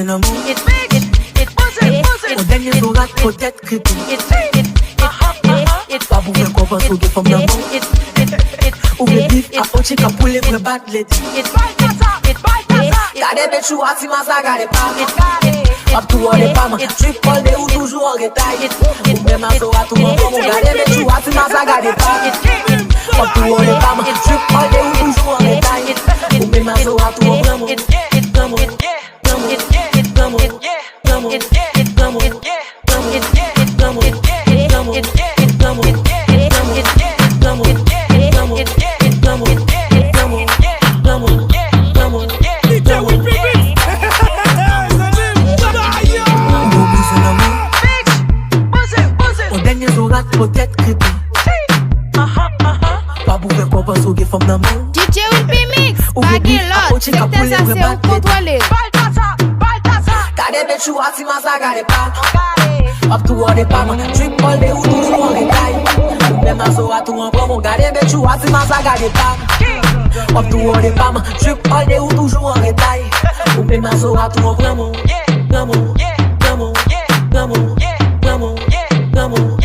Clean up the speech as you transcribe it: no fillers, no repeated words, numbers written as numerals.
c'est l'amour. Au dernier soir, peut-être que pas pour faire comprendre aux femmes d'amour. Ou le bif à Ochi qui a pour les battre les Gade bet chou ati masa gade pa Up to all the pama Trip all day ou toujours en détail Ou même à sora tout mon bon Gade bet chou ati masa gade pa Up to all the pama Trip all day ou toujours en détail Ou même à sora tout mon bon peut-être que pas pour faire comprendre aux femmes d'amour. DJ Wilby Mix, Baguilot, c'est tes assez ou contrôlé. Gade bet chou ati masa gade pa Up to all the pama Trip all day ou toujours en détail Même à sora tout en promo Gade bet chou ati masa gade pa Up to all the pama Trip all day ou toujours en détail Ou même à sora tout en promo Promo, promo, promo, promo, promo